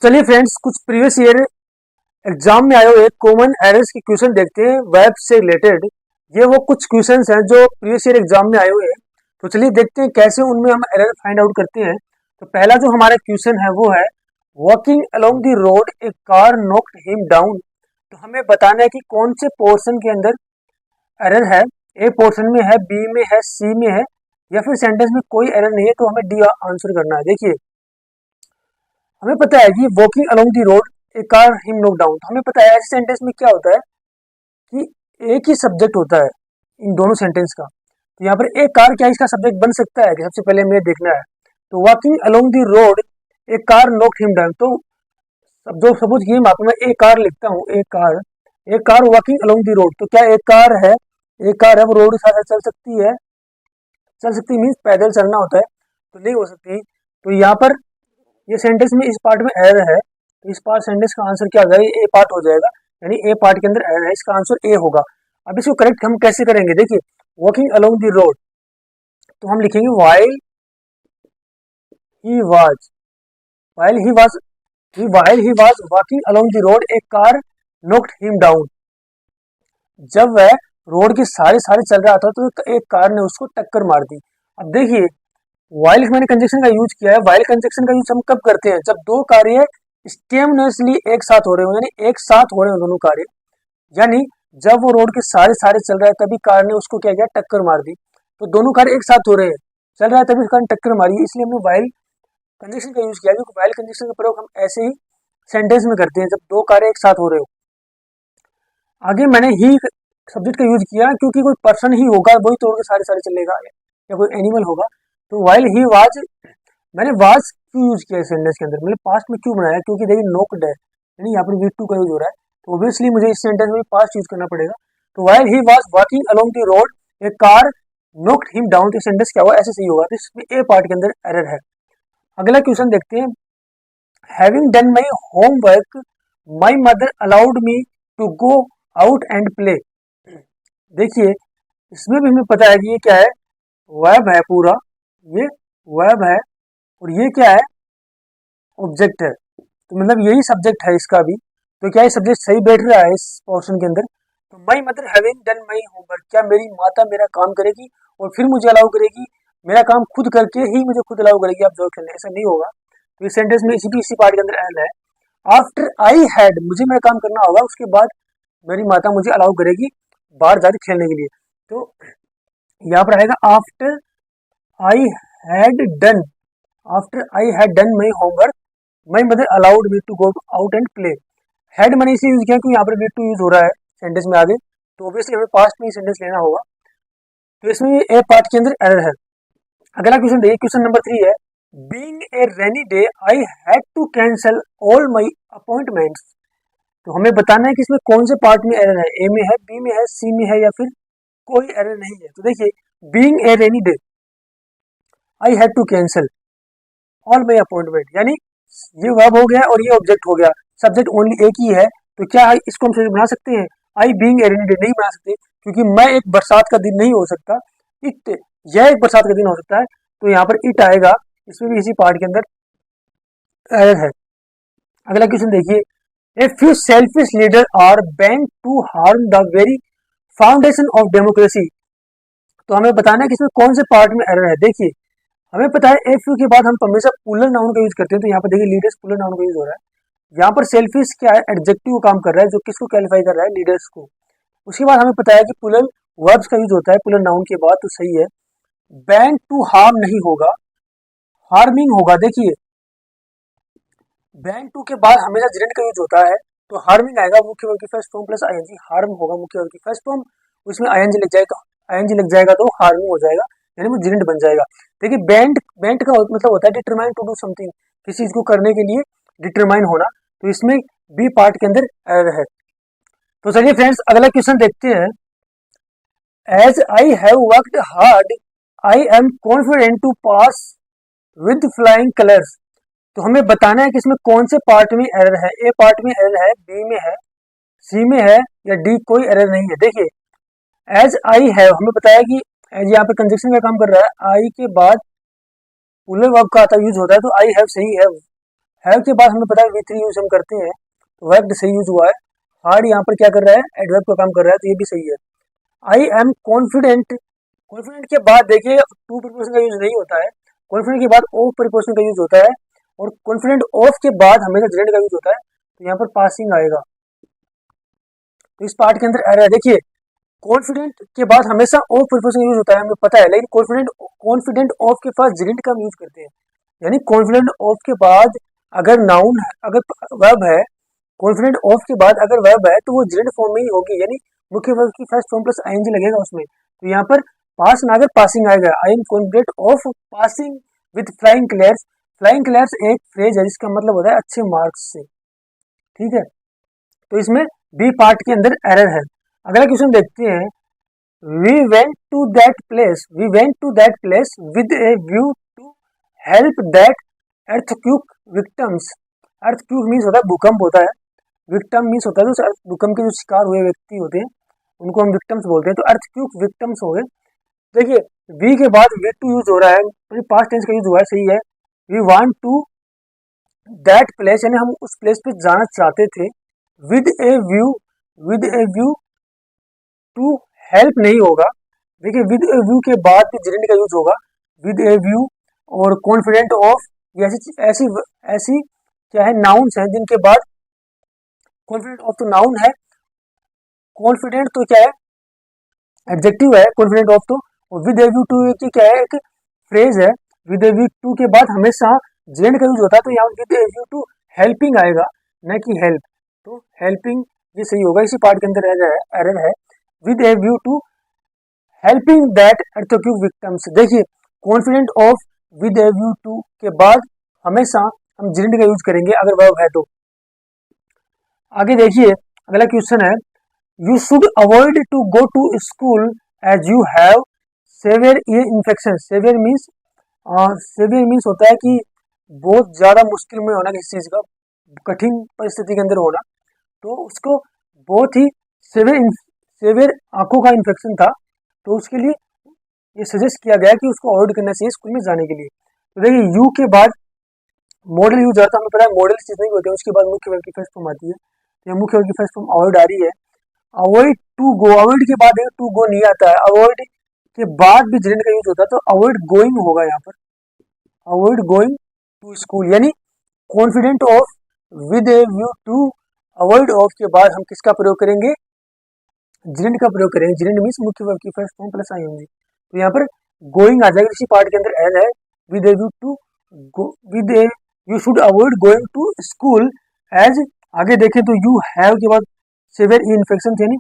चलिए फ्रेंड्स, कुछ previous year exam में आए हुए कॉमन एरर्स के क्वेश्चन देखते हैं वेब से रिलेटेड। ये वो कुछ क्वेश्चंस हैं जो प्रीवियस ईयर एग्जाम में आए हुए हैं। तो चलिए देखते हैं कैसे उनमें हम एरर फाइंड आउट करते हैं। तो पहला जो हमारा क्वेश्चन है वो है walking along the road a car knocked him down. तो हमें बताना है कि कौन से पोर्शन के अंदर एरर है। ए पोर्शन में है, बी में है, सी में है, या फिर सेंटेंस में कोई एरर नहीं है। तो हमें डी आंसर करना है। देखिए, हमें पता है कि walking along the road a car him knock down. हमें पता है ऐसे सेंटेंस में क्या होता है कि एक ही सब्जेक्ट होता है इन दोनों सेंटेंस का। तो यहाँ पर ए कार क्या इसका सब्जेक्ट बन सकता है कि सबसे पहले हमें देखना है। तो walking along the road a car knock him down, तो जो सपोज ये मैं ए कार लिखता हूँ, a car walking along the road. तो क्या एक कार है, एक कार है वो रोड के साथ चल सकती है? चल सकती मीन्स पैदल चलना होता है, तो नहीं हो सकती। तो यहाँ पर ये सेंटेंस में इस पार्ट में एरर है, तो इस पार्ट सेंटेंस का आंसर क्या हो जाएगा? ए पार्ट हो जाएगा, यानी ए पार्ट के अंदर एरर है, इसका आंसर ए होगा। अब इसको करेक्ट हम कैसे करेंगे? देखिए, वॉकिंग अलोंग द रोड, तो हम लिखेंगे while he was, while he was, while he was walking along the road a car knocked him down. जब वह रोड के सारे सारे चल रहा था तो एक कार ने उसको टक्कर मार दी। अब देखिए, वाइल मैंने कंजक्शन का यूज किया है। वाइल कंजक्शन का यूज हम कब करते हैं? जब दो कार्य स्टेमनेसली एक साथ हो रहे हो, यानी एक साथ हो रहे हो दोनों कार्य, यानी जब वो रोड के सारे सारे चल रहा है तभी कार ने उसको क्या किया? टक्कर मार दी। तो दोनों कार्य एक साथ हो रहे हैं, चल रहा है तभी कार ने टक्कर मारी, इसलिए हमने वाइल कंजक्शन का यूज किया। क्योंकि वाइल कंजक्शन का प्रयोग हम ऐसे ही सेंटेंस में करते हैं जब दो कार्य एक साथ हो रहे हो। आगे मैंने ही सब्जेक्ट का यूज किया क्योंकि कोई पर्सन ही होगा वही तोड़ के सारे सारे चलेगा, या कोई एनिमल होगा। तो वाइल ही वाज, मैंने वाज क्यों यूज किया सेंटेंस के अंदर, मैंने पास्ट में क्यों बनाया? क्योंकि देखिए नोक्ड है, यानी यहाँ पर V2 का यूज हो रहा है, तो ऑब्वियसली मुझे इस सेंटेंस में पास्ट यूज करना पड़ेगा। तो while he was walking along the road a car knocked him down, तो सेंटेंस क्या हुआ? ऐसे सही होगा। तो इसमें ए पार्ट के अंदर एरर है। अगला क्वेश्चन देखते हैं। Having done my homework my mother allowed me to go out and play. देखिए, इसमें भी हमें पता है कि ये क्या है? वर्ब है पूरा, ये वर्ब है, और ये क्या है? ऑब्जेक्ट है। तो मतलब यही सब्जेक्ट है इसका भी। तो क्या ये सब्जेक्ट सही बैठ रहा है इस पोर्शन के अंदर? तो my mother having done my homework, क्या मेरी माता मेरा काम करेगी और फिर मुझे अलाउ करेगी? मेरा काम खुद करके ही मुझे खुद अलाउ करेगी आप जॉब खेलने? ऐसा नहीं होगा। तो इस सेंटेंस में इसी पार्ट के अंदर एल है। आफ्टर आई हैड, मुझे मेरा काम करना होगा, उसके बाद मेरी माता मुझे अलाउ करेगी बाहर जाकर खेलने के लिए। तो यहाँ पर आएगा after I had done, after I had done my homework my mother allowed me to go out and play. Had मैंने इसे यूज किया क्योंकि यहाँ पर V2 यूज हो रहा है सेंटेंस में आगे, तो ऑब्वियसली हमें पास्ट में ही सेंटेंस लेना होगा। तो इसमें ए पार्ट के अंदर एरर है। अगला क्वेश्चन देखिए, क्वेश्चन नंबर 3 है being a rainy day I had to cancel all my appointments. तो हमें बताना है कि इसमें कौन से पार्ट में एरर है? ए में है, बी में है, सी में है, या फिर कोई एरर नहीं है। तो देखिए, being a rainy day I had to cancel all my appointment, यानी ये वर्ब हो गया और ये ऑब्जेक्ट हो गया, सब्जेक्ट ओनली एक ही है। तो क्या इसको हम बना सकते हैं? I being a rainy day नहीं बना सकते, क्योंकि मैं एक बरसात का दिन नहीं हो सकता, इट, यह एक बरसात का दिन हो सकता है। तो यहाँ पर इट आएगा, इसमें भी इसी पार्ट के अंदर एरर है। अगला क्वेश्चन देखिए, a few selfish leader are bent to harm the very foundation of democracy. तो हमें बताना है कि इसमें कौन से पार्ट में एरर है। देखिए, हमें पता है ए फ्यू के बाद हम हमेशा पुलर नाउन का यूज करते हैं, तो यहाँ पर देखिए लीडर्स पुलर नाउन का यूज हो रहा है। यहाँ पर सेल्फिश क्या है? एडजेक्टिव काम कर रहा है, जो किसको क्वालिफाई कर रहा है? लीडर्स को। उसके बाद हमें पता है कि पुलर वर्ब्स का यूज होता है पुलर नाउन के बाद, तो सही है। बैंक टू हार्म नहीं होगा, हार्मिंग होगा। देखिए, बैंक टू के बाद हमेशा जिरेंट का यूज होता है, तो हार्मिंग आएगा मुख्य वर्ग की first form plus ING, harm होगा मुख्य वर्ग की फर्स्ट फॉर्म, उसमें आईएनजी लग जाएगा, आईएनजी लग जाएगा तो हार्मिंग हो जाएगा, यानी वो जिरेंट बन जाएगा। देखिए, बेंट का मतलब होता है डिटरमाइन टू डू समथिंग, किसी चीज को करने के लिए डिटरमाइन होना। तो इसमें बी पार्ट के अंदर एरर है। तो चलिए फ्रेंड्स, अगला क्वेश्चन देखते हैं। As I have worked hard I am confident to pass with flying colours. तो हमें बताना है कि इसमें कौन से पार्ट में एरर है। ए पार्ट में एरर है, बी में है, सी में है, या डी कोई एरर नहीं है। देखिए, एज आई हैव, हमें बताया कि एज यहाँ पे कंजक्शन का काम कर रहा है, आई के बाद पुलर वर्ब का आता यूज होता है, तो आई हैव सही है। हैव के बाद हमें पता है V3 यूज हम करते हैं, तो वर्कड सही यूज हुआ है। हार्ड यहाँ पर क्या कर रहा है, एडवर्ब का काम कर रहा है, तो ये भी सही है। आई एम कॉन्फिडेंट, कॉन्फिडेंट के बाद देखिए टू प्रीपोजिशन का यूज नहीं होता है, कॉन्फिडेंट के बाद ऑफ प्रीपोजिशन का यूज होता है, और कॉन्फिडेंट ऑफ के बाद हमेशा जेरेंड का यूज होता है, तो यहाँ पर पासिंग आएगा। तो इस पार्ट के अंदर एरर है। देखिए कॉन्फिडेंट के बाद हमेशा ऑफ प्रीपोजिशन यूज होता है, हमें पता है, लेकिन कॉन्फिडेंट ऑफ के पास जेरेंड का यूज करते हैं। यानी कॉन्फिडेंट ऑफ के बाद अगर नाउन है, अगर वर्ब है, कॉन्फिडेंट ऑफ के बाद अगर वर्ब है तो वो जेरेंड फॉर्म में ही होगी, यानी मुख्य वर्ब की फर्स्ट फॉर्म प्लस आईएनजी लगेगा उसमें। तो यहाँ पर पास ना आकर पासिंग आएगा। आई am confident of passing with flying colours. Flying colours एक फ्रेज है जिसका मतलब होता है अच्छे मार्क्स से, ठीक है। तो इसमें बी पार्ट के अंदर एरर है। अगला क्वेश्चन देखते हैं, we went to that place, we went to that place with a view to help that earthquake victims. Earthquake means होता है भूकंप होता है, विक्टिम मीन्स होता है जो भूकंप के जो शिकार हुए व्यक्ति होते हैं उनको हम विक्टिम्स बोलते हैं, तो अर्थक्वेक विक्टिम्स हो गए। देखिए वी के बाद वी टू यूज हो रहा है, तो पास्ट टेंस का यूज हुआ है, सही है। We want to that place, यानी हम उस प्लेस पे जाना चाहते थे, with a view, with a view to help नहीं होगा। देखिए विद ए व्यू के बाद भी जेरेंड का यूज होगा, विद ए व्यू, और कॉन्फिडेंट ऑफ, ऐसी ऐसी ऐसी क्या है, नाउन्स हैं जिनके बाद कॉन्फिडेंट ऑफ तो नाउन है, कॉन्फिडेंट तो क्या है, एडजेक्टिव है कॉन्फिडेंट ऑफ तो, और विद ए व्यू टू की क्या है, एक फ्रेज है। विद ए व्यू टू के बाद हमेशा जेरेंड का यूज होता है, तो यहाँ with a view to helping आएगा, न कि हेल्प, तो हेल्पिंग ये सही होगा। इसी पार्ट के अंदर एरर है, with a view to helping that earthquake victims. देखिए confident of with a view to के बाद हमेशा हम जेरेंड का यूज करेंगे अगर वर्ब है तो। आगे देखिए अगला क्वेश्चन है, you should avoid to go to school as you have severe ear infection. Severe means होता है कि बहुत ज़्यादा मुश्किल में होना, किसी चीज़ का कठिन परिस्थिति के अंदर होना, तो उसको बहुत ही सेवियर आंखों का इन्फेक्शन था, तो उसके लिए ये सजेस्ट किया गया कि उसको अवॉइड करना चाहिए स्कूल में जाने के लिए। तो देखिए यू के बाद मॉडल यूज आता है, हमें पता है मॉडल चीज़ नहीं होते हैं, उसके बाद मुख्य वर्ब की फर्स्ट फॉर्म आती है, तो मुख्य वर्ब की फर्स्ट फॉर्म अवॉइड आ रही है। अवॉइड टू गो, अवॉइड के बाद टू गो नहीं आता है, अवॉइड के बाद भी जेरेंड का यूज होता है, तो अवॉइड गोइंग होगा यहाँ पर, अवॉइड गोइंग टू स्कूल, यानी confident of with a view to avoid of के बाद हम किसका प्रयोग करेंगे, जेरेंड का प्रयोग करेंगे। जेरेंड मीन्स मुख्य वर्ब की फर्स्ट फॉर्म प्लस आईएनजी, तो यहाँ पर गोइंग आ जाएगा। इसी पार्ट के अंदर एल है, with a view to with a you should avoid going to school as, आगे देखें तो यू हैव के बाद सीवियर इन्फेक्शन, यानी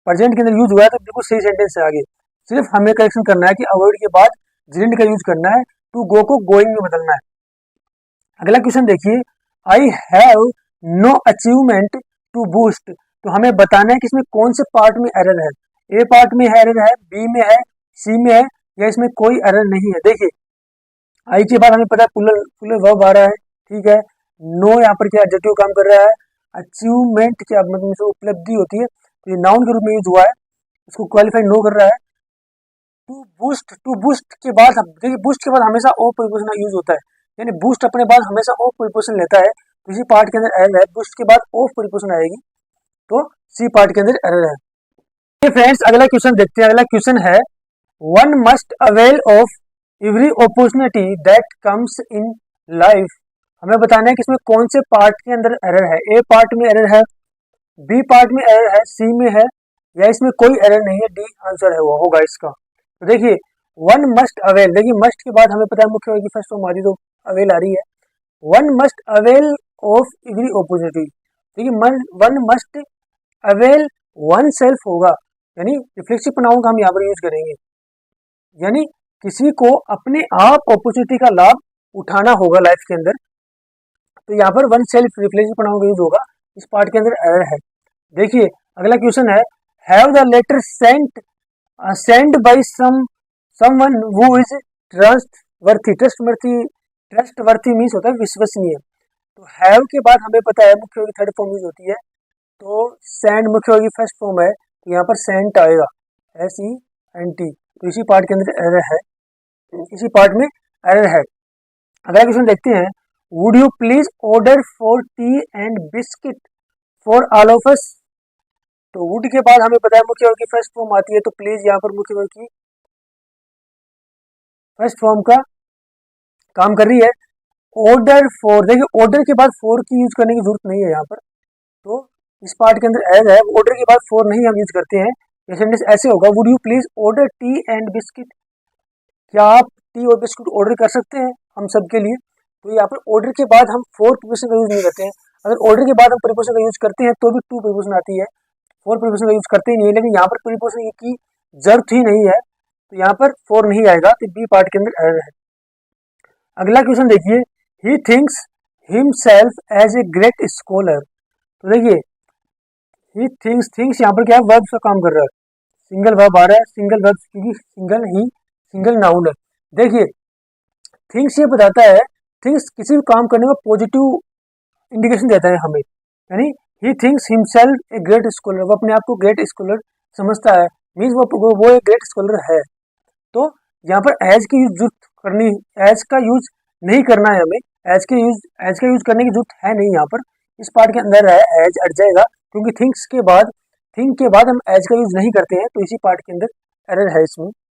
प्रेजेंट के अंदर यूज हुआ है, तो बिल्कुल सही सेंटेंस है। आगे सिर्फ हमें करेक्शन करना है कि अवॉइड के बाद जेरेंड का यूज करना है, टू गो को गोइंग में बदलना है। अगला क्वेश्चन देखिए, I have no achievement to boost. तो हमें बताना है कि इसमें कौन से पार्ट में एरर है, ए पार्ट में एरर है, बी में है, सी में है, या इसमें कोई एरर नहीं है। देखिए आई के बाद हमें पता है पुलर वर्ब आ रहा है, ठीक है। नो यहाँ पर क्या एडजेक्टिव काम कर रहा है, अचीवमेंट क्या मतलब उपलब्धि होती है, तो ये नाउन के रूप में यूज हुआ है, इसको क्वालिफाई नो कर रहा है। टू बूस्ट के बाद देखिए बूस्ट के बाद हमेशा ऑफ प्रीपोजिशन यूज होता है, यानी बूस्ट अपने बाद हमेशा ऑफ प्रीपोजिशन लेता है, तो इसी पार्ट के अंदर एरर है, बूस्ट के बाद ऑफ प्रीपोजिशन आएगी, तो सी पार्ट के अंदर एरर है। फ्रेंड्स अगला क्वेश्चन देखते हैं। अगला क्वेश्चन है, one must avail of every opportunity that comes in life. हमें बताना है कि इसमें कौन से पार्ट के अंदर एरर है, ए पार्ट में एरर है, बी पार्ट में एरर है, सी में है, या इसमें कोई एरर नहीं है, डी आंसर है वो होगा इसका। तो देखिए वन मस्ट अवेल, देखिए मस्ट के बाद हमें पता है मुख्य वर्ब की फर्स्ट फॉर्म आ रही, तो अवेल आ रही है। One must avail of every opportunity, देखिए one must avail oneself होगा, यानी रिफ्लेक्सिव प्रोनाउन का हम यहाँ पर यूज करेंगे, यानी किसी को अपने आप अपॉर्चुनिटी का लाभ उठाना होगा लाइफ के अंदर, तो यहाँ पर वन सेल्फ रिफ्लेक्सिव प्रोनाउन का यूज होगा, इस पार्ट के अंदर एरर है। देखिए अगला क्वेश्चन है, have the letter send by someone who is trustworthy. Trustworthy means होता है विश्वसनीय, तो हैव के बाद हमें पता है मुख्य वर्ब की थर्ड फॉर्म यूज होती है, तो सेंड मुख्य वर्ब की फर्स्ट फॉर्म है, तो यहाँ पर सेंट आएगा, SENT, तो इसी पार्ट के अंदर एरर है, इसी पार्ट में एरर है। अगला क्वेश्चन देखते हैं, would you please order for T and biscuit for all of us. तो वुड के बाद हमें पता है मुख्य वर्ग की फर्स्ट फॉर्म आती है, तो प्लीज यहाँ पर मुख्य वर्ग की फर्स्ट फॉर्म का काम कर रही है। ऑर्डर फॉर, देखिए ऑर्डर के बाद फॉर की यूज करने की जरूरत नहीं है यहाँ पर, तो इस पार्ट के अंदर एज है, ऑर्डर के बाद फॉर नहीं हम यूज करते हैं। ये सेंटेंस ऐसे होगा, would you please order T and biscuit, क्या आप टी और बिस्कुट ऑर्डर कर सकते हैं हम सब के लिए। तो यहाँ पर ऑर्डर के बाद हम फोर प्रीपोजिशन का यूज नहीं करते हैं। अगर ऑर्डर के बाद हम प्रीपोजिशन का यूज करते हैं तो भी टू प्रीपोजिशन आती है, फोर प्रीपोजिशन का यूज करते ही नहीं है। लेकिन यहाँ पर प्रीपोजिशन की जरूरत ही नहीं है, तो यहाँ पर फोर नहीं आएगा, तो बी पार्ट के अंदर एरर है। अगला क्वेश्चन देखिए, he thinks himself as a great scholar. तो देखिए ही थिंक्स यहाँ पर क्या है, वर्ब का काम कर रहा है, सिंगल वर्ब आ रहा है, सिंगल वर्ब क्योंकि सिंगल ही सिंगल नाउन है। देखिए थिंक्स ये बताता है, थिंक्स किसी भी काम करने का पॉजिटिव इंडिकेशन देता है हमें, यानी ही थिंक्स हिमसेल्फ ए ग्रेट स्कॉलर, वो अपने आप को ग्रेट स्कॉलर समझता है, मीन्स वो एक ग्रेट स्कॉलर है। तो यहाँ पर एज की यूज करनी, एज का यूज नहीं करना है हमें, एज का यूज करने की जरूरत है नहीं यहाँ पर। इस पार्ट के अंदर है एज अट जाएगा, क्योंकि थिंक के बाद हम एज का यूज नहीं करते हैं, तो इसी पार्ट के अंदर एरर है इसमें।